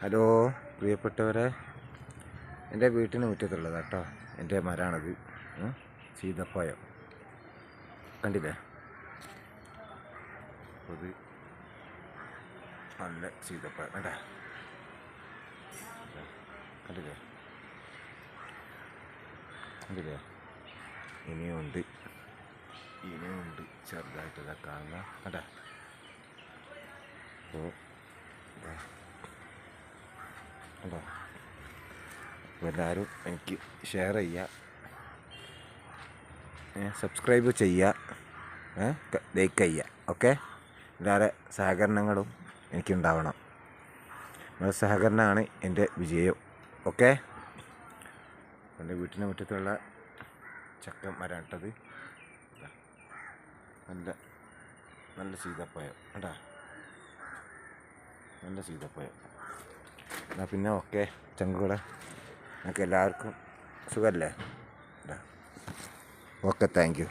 Hello പ്രിയപ്പെട്ടവരെ, എൻ്റെ വീട്ടിന് മുറ്റത്തുള്ളത് കേട്ടോ, എൻ്റെ മരമാണത്. സീതപ്പഴം കണ്ടില്ലേ? അത് നല്ല സീതപ്പഴം കണ്ടേ, കണ്ടില്ലേ കണ്ടില്ലേ? ഇനിയുണ്ട് ചെറുതായിട്ട് ഇതൊക്കെ കാണുന്ന കണ്ടേ. അപ്പോൾ കണ്ടോ, എല്ലാവരും എനിക്ക് ഷെയർ ചെയ്യുക, സബ്സ്ക്രൈബ് ചെയ്യുക, ലൈക്ക് ചെയ്യുക. ഓക്കെ, എല്ലാവരുടെ സഹകരണങ്ങളും എനിക്കുണ്ടാവണം. നിങ്ങളുടെ സഹകരണമാണ് എൻ്റെ വിജയം. ഓക്കെ, എൻ്റെ വീട്ടിൻ്റെ മുറ്റത്തുള്ള ചക്ക മരം ഇട്ടത് നല്ല സീതപ്പഴം കേട്ടാ, നല്ല സീതപ്പഴം. എന്നാൽ പിന്നെ ഓക്കെ ചങ്കുകളെ, നിങ്ങൾക്ക് എല്ലാവർക്കും സുഖമല്ലേ? Okay, thank you.